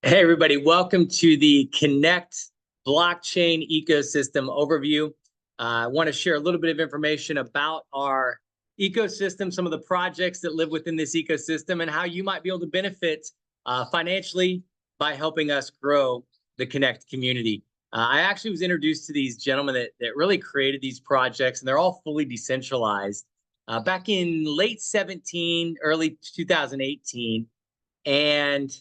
Hey, everybody, welcome to the Connect blockchain ecosystem overview. I want to share a little bit of information about our ecosystem, some of the projects that live within this ecosystem, and how you might be able to benefit financially by helping us grow the Connect community. I actually was introduced to these gentlemen that really created these projects, and they're all fully decentralized back in late 17, early 2018. And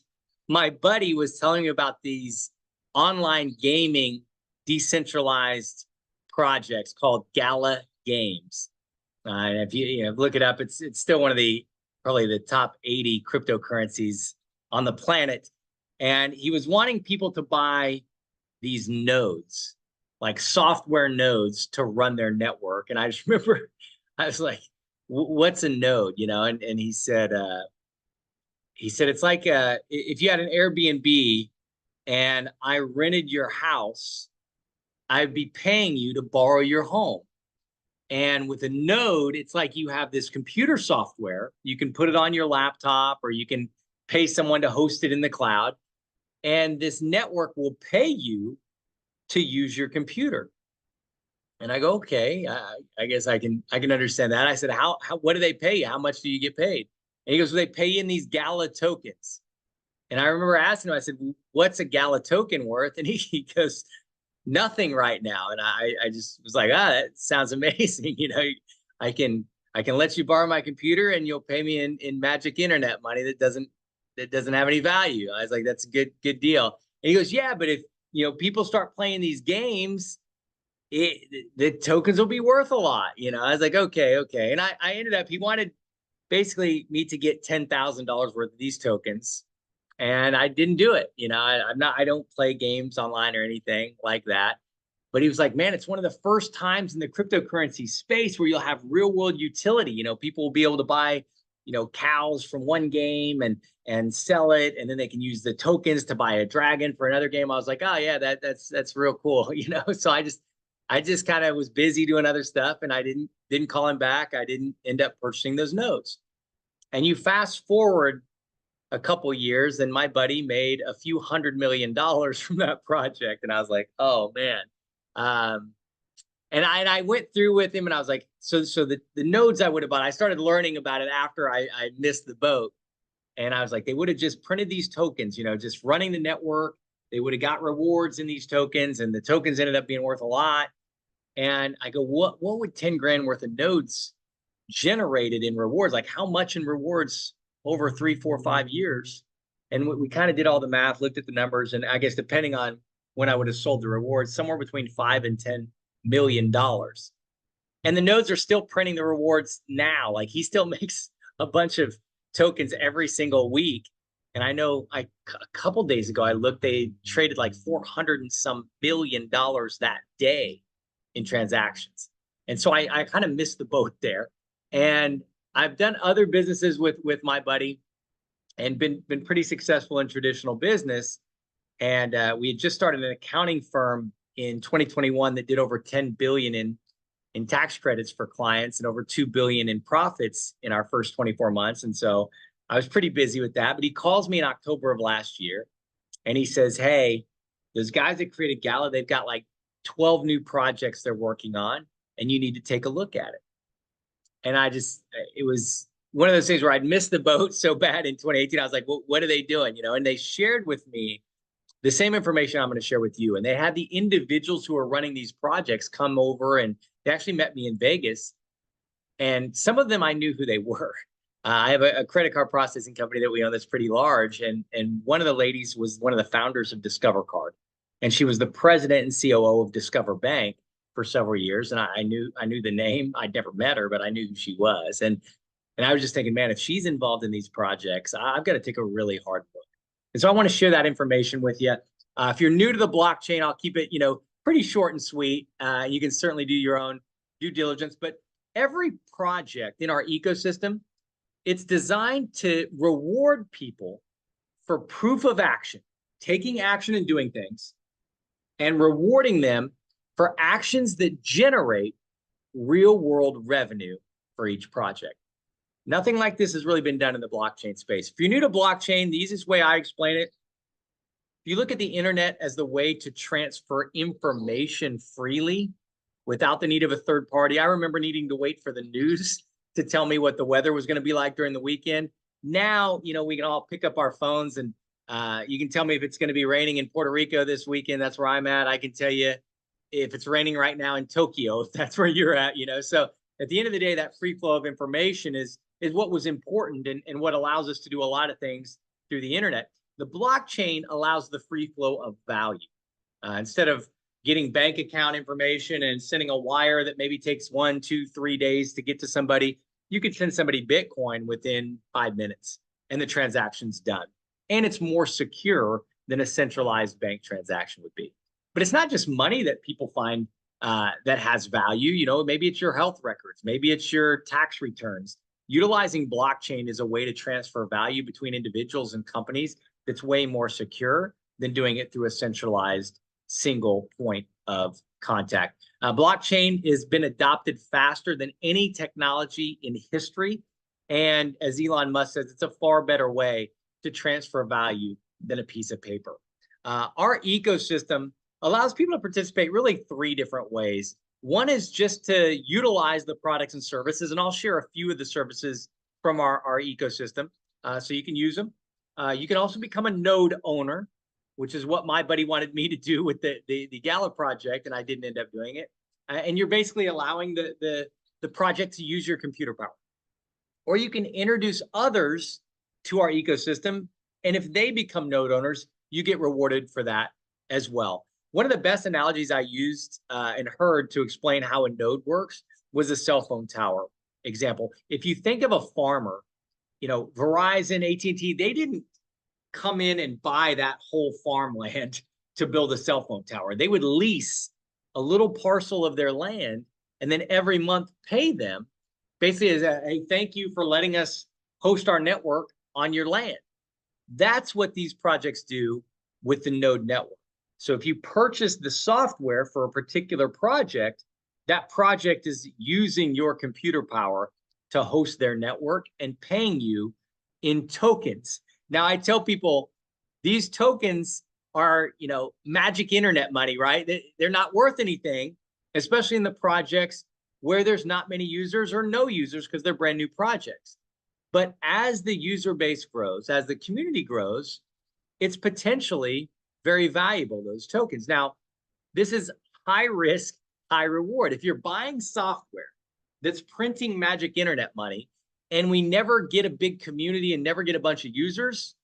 my buddy was telling me about these online gaming decentralized projects called Gala Games. And if you look it up, it's still one of the probably the top 80 cryptocurrencies on the planet. And he was wanting people to buy these nodes, like software nodes to run their network. And I just remember I was like, what's a node? And he said it's like if you had an Airbnb and I rented your house, I'd be paying you to borrow your home. And with a node, it's like you have this computer software. You can put it on your laptop or you can pay someone to host it in the cloud. And this network will pay you to use your computer. And I go, okay, I guess I can understand that. I said, how what do they pay you? How much do you get paid? And he goes, well, they pay you in these Gala tokens. And I remember asking him, I said, what's a Gala token worth? And he goes, nothing right now. And I just was like, that sounds amazing. I can I can let you borrow my computer and you'll pay me in magic internet money that doesn't have any value. I was like, that's a good deal. And he goes, yeah, but if people start playing these games, the tokens will be worth a lot. I was like, okay. And I ended up, he wanted basically me to get $10,000 worth of these tokens. And I didn't do it. I don't play games online or anything like that. But he was like, man, it's one of the first times in the cryptocurrency space where you'll have real world utility. People will be able to buy, cows from one game and sell it, and then they can use the tokens to buy a dragon for another game. I was like, oh yeah, that's real cool. So I just kind of was busy doing other stuff, and I didn't call him back. I didn't end up purchasing those nodes. And you fast forward a couple years, and my buddy made a few $100 million from that project, and I was like, oh man. Um, and I went through with him, and I was like, so the nodes I would have bought, I started learning about it after I missed the boat, and I was like, they would have just printed these tokens, just running the network. They would have got rewards in these tokens, and the tokens ended up being worth a lot. And I go, what would 10 grand worth of nodes generated in rewards? Like how much in rewards over 3, 4, 5 years? And we kind of did all the math, looked at the numbers, and I guess depending on when I would have sold the rewards, somewhere between $5 and $10 million. And the nodes are still printing the rewards now. Like he still makes a bunch of tokens every single week. And I know a couple days ago, I looked, they traded like 400 and some $1 billion that day in transactions. And so I kind of missed the boat there. And I've done other businesses with my buddy and been pretty successful in traditional business. And we had just started an accounting firm in 2021 that did over 10 billion in tax credits for clients and over 2 billion in profits in our first 24 months. And so I was pretty busy with that. But he calls me in October of last year and he says, hey, those guys that created Gala, they've got like 12 new projects they're working on, and you need to take a look at it. And it was one of those things where I'd missed the boat so bad in 2018. I was like, well, what are they doing? And they shared with me the same information I'm going to share with you. And they had the individuals who are running these projects come over, and they actually met me in Vegas. And some of them I knew who they were. I have a credit card processing company that we own that's pretty large. And one of the ladies was one of the founders of Discover Card. And she was the president and COO of Discover Bank for several years. And I knew the name. I'd never met her, but I knew who she was. And I was just thinking, man, if she's involved in these projects, I've got to take a really hard look. And so I want to share that information with you. If you're new to the blockchain, I'll keep it, pretty short and sweet. You can certainly do your own due diligence, but every project in our ecosystem, it's designed to reward people for proof of action, taking action and doing things, and rewarding them for actions that generate real world revenue for each project. Nothing like this has really been done in the blockchain space. If you're new to blockchain, the easiest way I explain it If you look at the internet as the way to transfer information freely without the need of a third party, I remember needing to wait for the news to tell me what the weather was going to be like during the weekend. Now, we can all pick up our phones and you can tell me if it's going to be raining in Puerto Rico this weekend. That's where I'm at. I can tell you if it's raining right now in Tokyo, if that's where you're at. So at the end of the day, that free flow of information is what was important and what allows us to do a lot of things through the internet. The blockchain allows the free flow of value. Instead of getting bank account information and sending a wire that maybe takes 1, 2, 3 days to get to somebody, you could send somebody Bitcoin within 5 minutes and the transaction's done. And it's more secure than a centralized bank transaction would be. But it's not just money that people find that has value. Maybe it's your health records, maybe it's your tax returns. Utilizing blockchain is a way to transfer value between individuals and companies that's way more secure than doing it through a centralized single point of contact. Blockchain has been adopted faster than any technology in history. And as Elon Musk says, it's a far better way to transfer value than a piece of paper. Our ecosystem allows people to participate really 3 different ways. One is just to utilize the products and services, and I'll share a few of the services from our ecosystem so you can use them. You can also become a node owner, which is what my buddy wanted me to do with the Gala project, and I didn't end up doing it. And you're basically allowing the project to use your computer power. Or you can introduce others to our ecosystem, and if they become node owners, you get rewarded for that as well. One of the best analogies I used and heard to explain how a node works was a cell phone tower example. If you think of a farmer, Verizon, AT&T, they didn't come in and buy that whole farmland to build a cell phone tower. They would lease a little parcel of their land and then every month pay them basically as a thank you for letting us host our network on your land. That's what these projects do with the node network. So if you purchase the software for a particular project, that project is using your computer power to host their network and paying you in tokens. Now, I tell people these tokens are, magic internet money, right? They're not worth anything, especially in the projects where there's not many users or no users because they're brand new projects. But as the user base grows, as the community grows, it's potentially very valuable, those tokens. Now, this is high risk, high reward. If you're buying software that's printing magic internet money and we never get a big community and never get a bunch of users,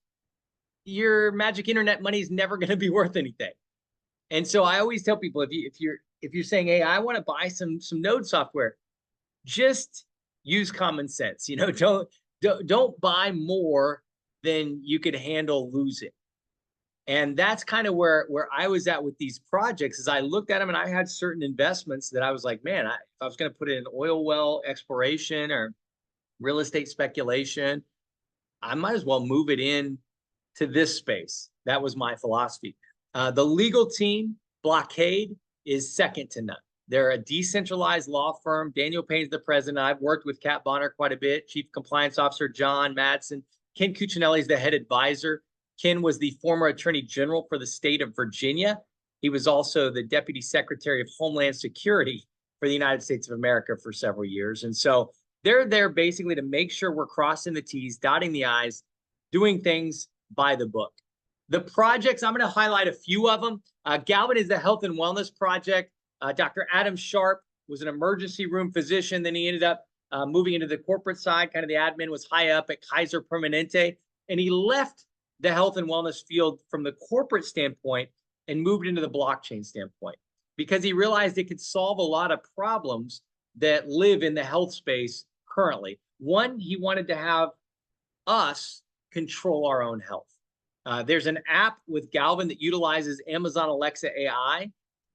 your magic internet money is never going to be worth anything. And so I always tell people, if you're saying, hey, I want to buy some node software, just use common sense. Don't buy more than you could handle losing. And that's kind of where I was at with these projects. As I looked at them and I had certain investments that I was like, man, if I was going to put in oil well exploration or real estate speculation, I might as well move it in to this space. That was my philosophy. The legal team, Blockade, is second to none. They're a decentralized law firm. Daniel Payne's the president. I've worked with Kat Bonner quite a bit. Chief Compliance Officer John Madsen. Ken Cuccinelli is the head advisor. Ken was the former Attorney General for the state of Virginia. He was also the Deputy Secretary of Homeland Security for the United States of America for several years. And so they're there basically to make sure we're crossing the T's, dotting the I's, doing things by the book. The projects, I'm going to highlight a few of them. Galvin is the Health and Wellness Project. Dr. Adam Sharp was an emergency room physician. Then he ended up moving into the corporate side. Kind of the admin was high up at Kaiser Permanente. And he left the health and wellness field from the corporate standpoint and moved into the blockchain standpoint because he realized it could solve a lot of problems that live in the health space currently. One, he wanted to have us control our own health. There's an app with Galvin that utilizes Amazon Alexa AI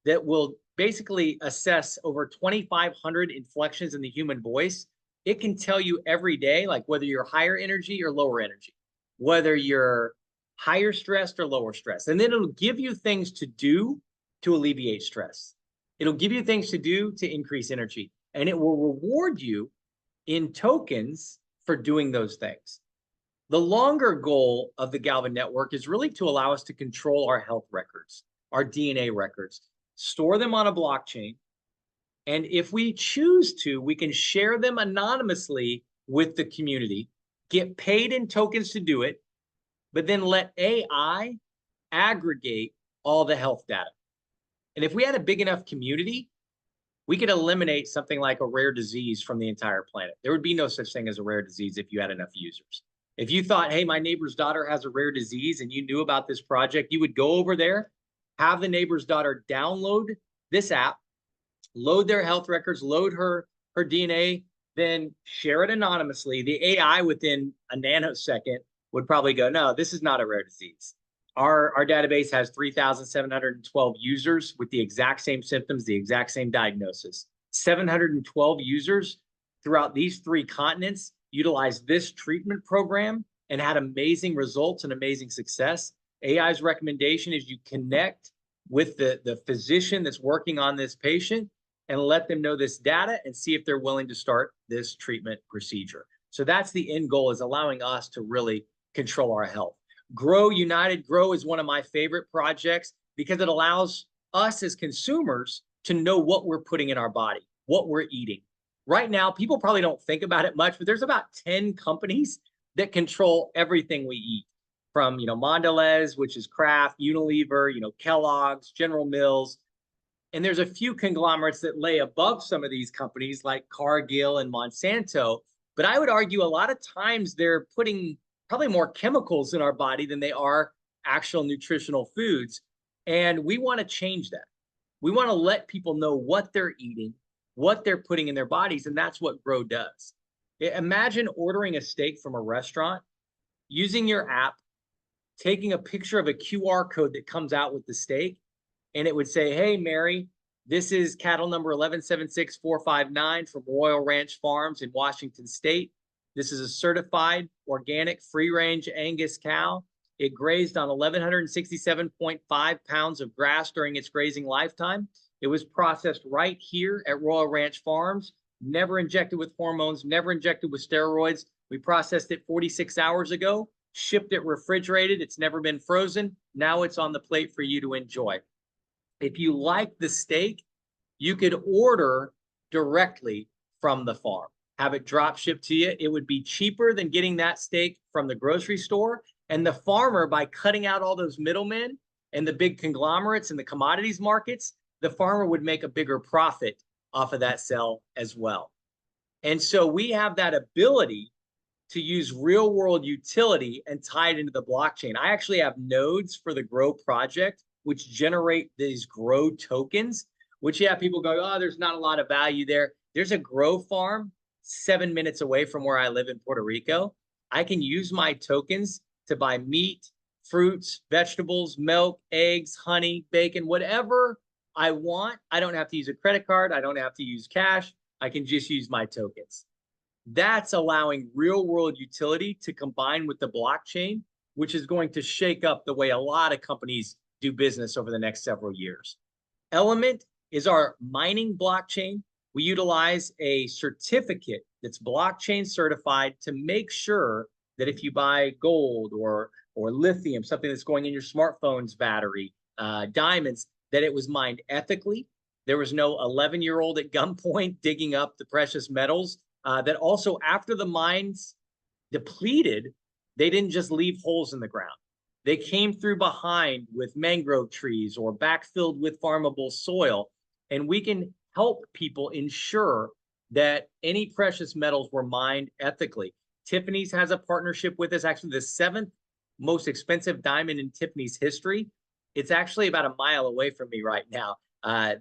that will basically assess over 2,500 inflections in the human voice. It can tell you every day, like whether you're higher energy or lower energy, whether you're higher stressed or lower stressed. And then it'll give you things to do to alleviate stress. It'll give you things to do to increase energy. And it will reward you in tokens for doing those things. The longer goal of the Galvin network is really to allow us to control our health records, our DNA records, store them on a blockchain. And if we choose to, we can share them anonymously with the community, get paid in tokens to do it, but then let AI aggregate all the health data. And if we had a big enough community, we could eliminate something like a rare disease from the entire planet. There would be no such thing as a rare disease if you had enough users. If you thought, hey, my neighbor's daughter has a rare disease and you knew about this project, you would go over there, have the neighbor's daughter download this app, load their health records, load her DNA, then share it anonymously. The AI within a nanosecond would probably go, no, this is not a rare disease. Our database has 3,712 users with the exact same symptoms, the exact same diagnosis. 712 users throughout these 3 continents utilized this treatment program and had amazing results and amazing success. AI's recommendation is you connect with the physician that's working on this patient and let them know this data and see if they're willing to start this treatment procedure. So that's the end goal, is allowing us to really control our health. Grow United Grow is one of my favorite projects because it allows us as consumers to know what we're putting in our body, what we're eating. Right now, people probably don't think about it much, but there's about 10 companies that control everything we eat, from Mondelez, which is Kraft, Unilever, Kellogg's, General Mills. And there's a few conglomerates that lay above some of these companies like Cargill and Monsanto. But I would argue a lot of times they're putting probably more chemicals in our body than they are actual nutritional foods. And we want to change that. We want to let people know what they're eating, what they're putting in their bodies. And that's what Grow does. Imagine ordering a steak from a restaurant, using your app, taking a picture of a QR code that comes out with the steak, and it would say, hey, Mary, this is cattle number 1176459 from Royal Ranch Farms in Washington State. This is a certified organic free-range Angus cow. It grazed on 1,167.5 pounds of grass during its grazing lifetime. It was processed right here at Royal Ranch Farms, never injected with hormones, never injected with steroids. We processed it 46 hours ago, shipped it refrigerated. It's never been frozen. Now it's on the plate for you to enjoy. If you like the steak, you could order directly from the farm, have it drop shipped to you. It would be cheaper than getting that steak from the grocery store. And the farmer, by cutting out all those middlemen and the big conglomerates and the commodities markets, the farmer would make a bigger profit off of that sale as well. And so we have that ability to use real world utility and tie it into the blockchain. I actually have nodes for the Grow project, which generate these Grow tokens, which people go, oh, there's not a lot of value there. There's a Grow farm 7 minutes away from where I live in Puerto Rico. I can use my tokens to buy meat, fruits, vegetables, milk, eggs, honey, bacon, whatever I want. I don't have to use a credit card. I don't have to use cash. I can just use my tokens. That's allowing real world utility to combine with the blockchain, which is going to shake up the way a lot of companies do business over the next several years. Element is our mining blockchain. We utilize a certificate that's blockchain certified to make sure that if you buy gold or lithium, something that's going in your smartphone's battery, diamonds, that it was mined ethically. There was no 11-year-old at gunpoint digging up the precious metals. That also, after the mines depleted, they didn't just leave holes in the ground. They came through behind with mangrove trees or backfilled with farmable soil. And we can help people ensure that any precious metals were mined ethically. Tiffany's has a partnership with us, actually the 7th most expensive diamond in Tiffany's history. It's actually about a mile away from me right now.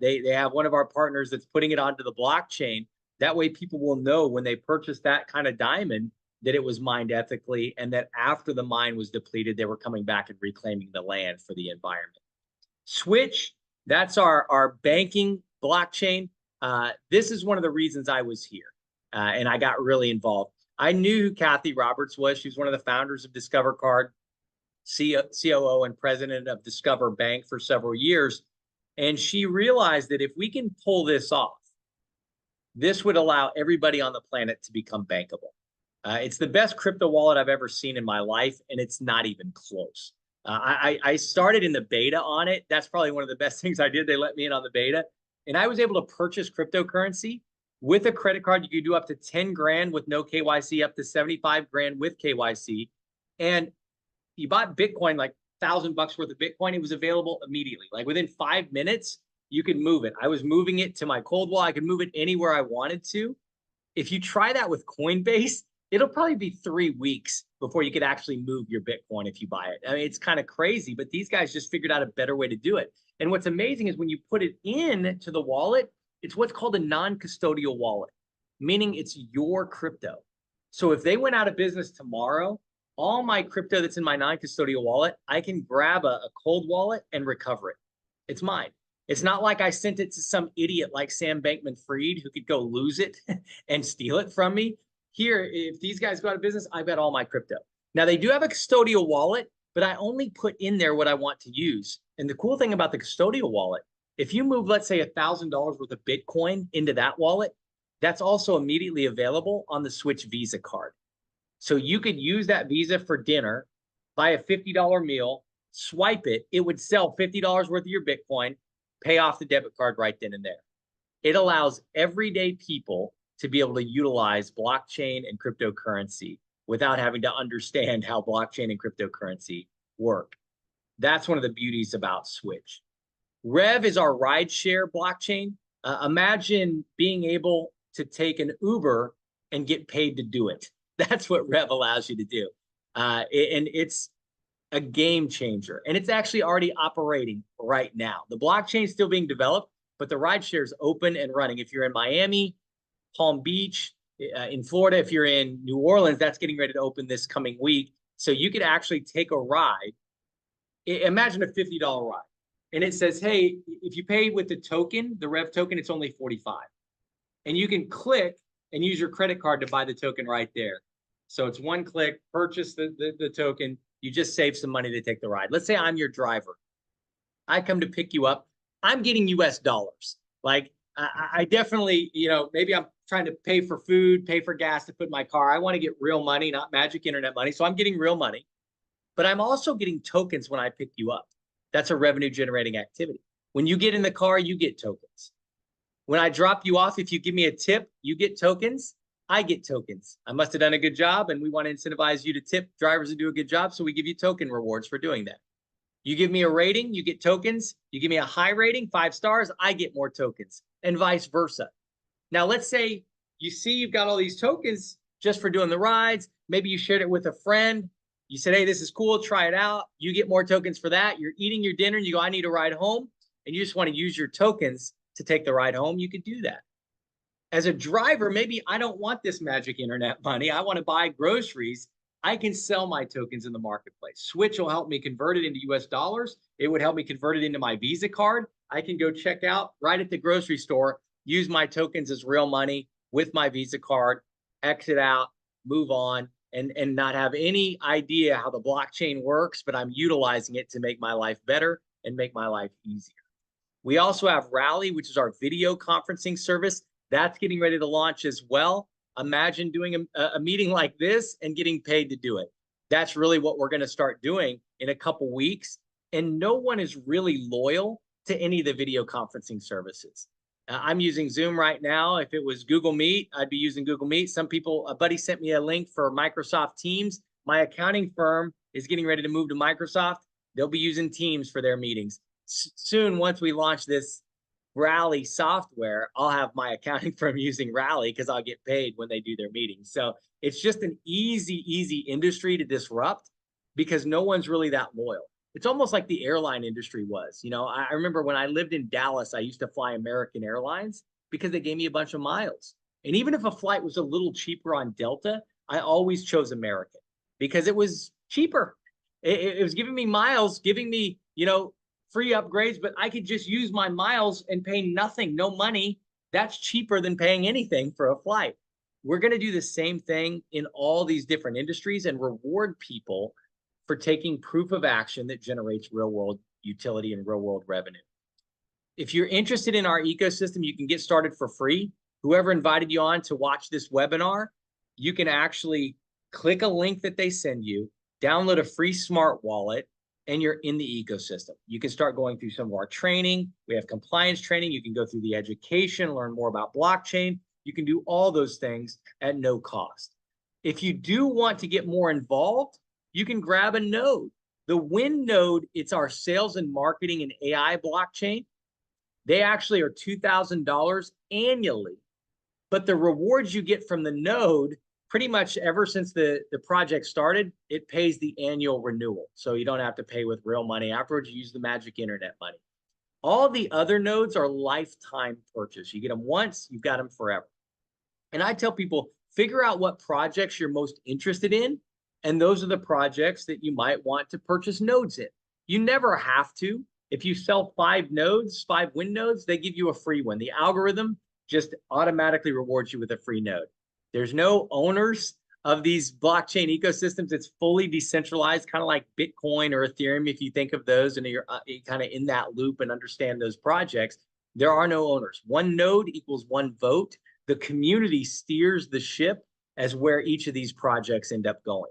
They have one of our partners that's putting it onto the blockchain. That way people will know when they purchase that kind of diamond that it was mined ethically, and that after the mine was depleted, they were coming back and reclaiming the land for the environment. Switch, that's our banking blockchain. This is one of the reasons I was here, and I got really involved. I knew who Kathy Roberts was. She was one of the founders of Discover Card, COO and president of Discover Bank for several years. And she realized that if we can pull this off, this would allow everybody on the planet to become bankable. It's the best crypto wallet I've ever seen in my life, and it's not even close. I started in the beta on it. That's probably one of the best things I did. They let me in on the beta, and I was able to purchase cryptocurrency with a credit card. You could do up to 10 grand with no KYC, up to 75 grand with KYC. And you bought Bitcoin, like $1,000 worth of Bitcoin. It was available immediately. Like within 5 minutes, you could move it. I was moving it to my cold wallet. I could move it anywhere I wanted to. If you try that with Coinbase, it'll probably be 3 weeks before you could actually move your Bitcoin if you buy it. I mean, it's kind of crazy, but these guys just figured out a better way to do it. And what's amazing is when you put it in to the wallet, it's what's called a non-custodial wallet, meaning it's your crypto. So if they went out of business tomorrow, all my crypto that's in my non-custodial wallet, I can grab a cold wallet and recover it. It's mine. It's not like I sent it to some idiot like Sam Bankman-Fried who could go lose it and steal it from me. Here, if these guys go out of business, I bet all my crypto. Now, they do have a custodial wallet, but I only put in there what I want to use. And the cool thing about the custodial wallet, if you move, let's say, $1,000 worth of Bitcoin into that wallet, that's also immediately available on the Switch Visa card. So you could use that Visa for dinner, buy a $50 meal, swipe it. It would sell $50 worth of your Bitcoin, pay off the debit card right then and there. It allows everyday people to be able to utilize blockchain and cryptocurrency without having to understand how blockchain and cryptocurrency work. That's one of the beauties about Switch. Rev is our rideshare blockchain. Imagine being able to take an Uber and get paid to do it. That's what Rev allows you to do. And it's a game changer. And it's actually already operating right now. The blockchain is still being developed, but the rideshare is open and running. If you're in Miami, Palm Beach, in Florida, if you're in New Orleans, that's getting ready to open this coming week. So you could actually take a ride. Imagine a $50 ride. And it says, hey, if you pay with the token, the Rev token, it's only $45. And you can click and use your credit card to buy the token right there. So it's one click, purchase the token. You just save some money to take the ride. Let's say I'm your driver. I come to pick you up. I'm getting US dollars. Like I definitely, maybe I'm trying to pay for food, pay for gas to put in my car. I want to get real money, not magic internet money. So I'm getting real money. But I'm also getting tokens when I pick you up. That's a revenue generating activity. When you get in the car, you get tokens. When I drop you off, if you give me a tip, you get tokens. I get tokens. I must have done a good job, and we want to incentivize you to tip drivers and do a good job, so we give you token rewards for doing that. You give me a rating, you get tokens. You give me a high rating, 5 stars, I get more tokens, and vice versa. Now, let's say you see you've got all these tokens just for doing the rides. Maybe you shared it with a friend. You said, hey, this is cool, try it out. You get more tokens for that. You're eating your dinner and you go, I need a ride home. And you just want to use your tokens to take the ride home. You could do that. As a driver, maybe I don't want this magic internet money. I want to buy groceries. I can sell my tokens in the marketplace. Switch will help me convert it into US dollars. It would help me convert it into my Visa card. I can go check out right at the grocery store, use my tokens as real money with my Visa card, exit out, move on, and not have any idea how the blockchain works, but I'm utilizing it to make my life better and make my life easier. We also have Rally, which is our video conferencing service. That's getting ready to launch as well. Imagine doing a meeting like this and getting paid to do it. That's really what we're going to start doing in a couple weeks. And no one is really loyal to any of the video conferencing services. I'm using Zoom right now. If it was Google Meet, I'd be using Google Meet. Some people, a buddy sent me a link for Microsoft Teams. My accounting firm is getting ready to move to Microsoft. They'll be using Teams for their meetings. Soon, once we launch this Rally software, I'll have my accounting firm using Rally because I'll get paid when they do their meetings. So it's just an easy industry to disrupt because no one's really that loyal. It's almost like the airline industry was. I remember when I lived in Dallas, I used to fly American Airlines because they gave me a bunch of miles. And even if a flight was a little cheaper on Delta, I always chose American because it was cheaper. It was giving me miles, giving me, free upgrades, but I could just use my miles and pay nothing, no money. That's cheaper than paying anything for a flight. We're going to do the same thing in all these different industries and reward people for taking proof of action that generates real world utility and real world revenue. If you're interested in our ecosystem, you can get started for free. Whoever invited you on to watch this webinar, you can actually click a link that they send you, download a free smart wallet, and you're in the ecosystem. You can start going through some of our training. We have compliance training. You can go through the education, learn more about blockchain. You can do all those things at no cost. If you do want to get more involved, you can grab a node. The Win node, it's our sales and marketing and AI blockchain. They actually are $2,000 annually, but the rewards you get from the node, pretty much ever since the project started, it pays the annual renewal. So you don't have to pay with real money afterwards. You use the magic internet money. All the other nodes are lifetime purchase. You get them once, you've got them forever. And I tell people, figure out what projects you're most interested in. And those are the projects that you might want to purchase nodes in. You never have to. If you sell 5 nodes, 5 Win nodes, they give you a free one. The algorithm just automatically rewards you with a free node. There's no owners of these blockchain ecosystems. It's fully decentralized, kind of like Bitcoin or Ethereum, if you think of those and you're kind of in that loop and understand those projects. There are no owners. One node equals one vote. The community steers the ship as where each of these projects end up going.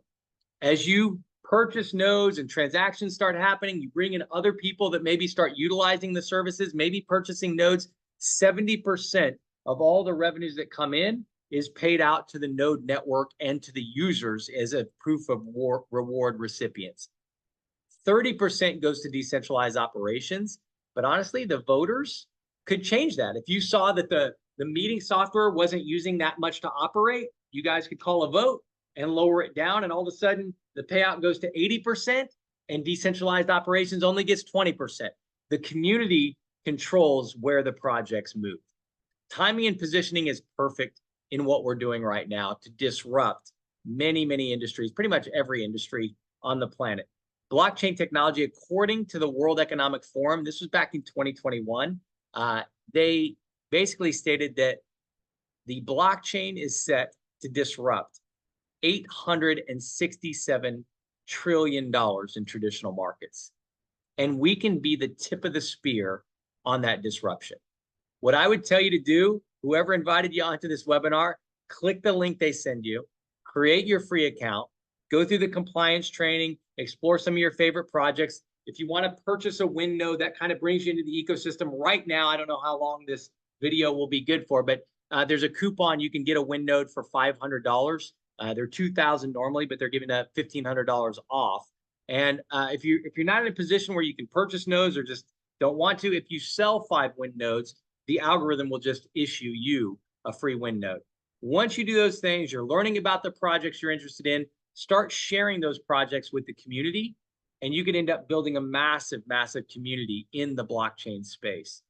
As you purchase nodes and transactions start happening, you bring in other people that maybe start utilizing the services, maybe purchasing nodes. 70% of all the revenues that come in is paid out to the node network and to the users as a proof of reward recipients. 30% goes to decentralized operations, but honestly, the voters could change that. If you saw that the meeting software wasn't using that much to operate, you guys could call a vote and lower it down, and all of a sudden the payout goes to 80% and decentralized operations only gets 20%. The community controls where the projects move. Timing and positioning is perfect in what we're doing right now to disrupt many, many industries, pretty much every industry on the planet. Blockchain technology, according to the World Economic Forum, this was back in 2021, they basically stated that the blockchain is set to disrupt $867 trillion in traditional markets. And we can be the tip of the spear on that disruption. What I would tell you to do, whoever invited you onto this webinar, click the link they send you, create your free account, go through the compliance training, explore some of your favorite projects. If you want to purchase a Win node, that kind of brings you into the ecosystem right now. I don't know how long this video will be good for, but there's a coupon. You can get a Win node for $500. They're $2,000 normally, but they're giving that $1,500 off. And if you're not in a position where you can purchase nodes or just don't want to, if you sell 5 Win nodes, the algorithm will just issue you a free Win node. Once you do those things, you're learning about the projects you're interested in, start sharing those projects with the community, and you can end up building a massive, massive community in the blockchain space.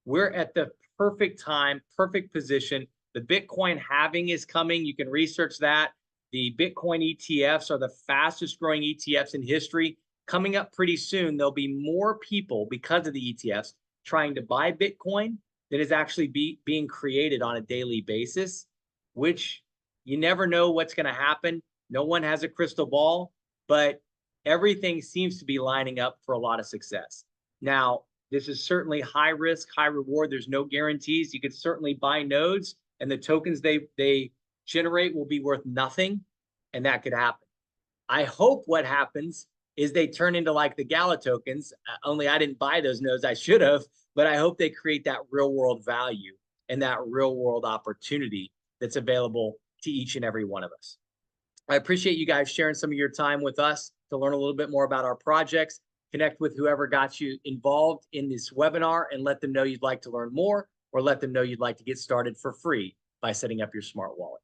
We're at the perfect time, perfect position. The Bitcoin halving is coming. You can research that. The Bitcoin ETFs are the fastest growing ETFs in history. Coming up pretty soon, there'll be more people because of the ETFs trying to buy Bitcoin that is actually being created on a daily basis, which you never know what's going to happen. No one has a crystal ball, but everything seems to be lining up for a lot of success. Now, this is certainly high risk, high reward. There's no guarantees. You could certainly buy nodes and the tokens they generate will be worth nothing, and that could happen. I hope what happens is they turn into like the Gala tokens, only I didn't buy those nodes, I should have, but I hope they create that real world value and that real world opportunity that's available to each and every one of us. I appreciate you guys sharing some of your time with us to learn a little bit more about our projects, connect with whoever got you involved in this webinar, and let them know you'd like to learn more, or let them know you'd like to get started for free by setting up your smart wallet.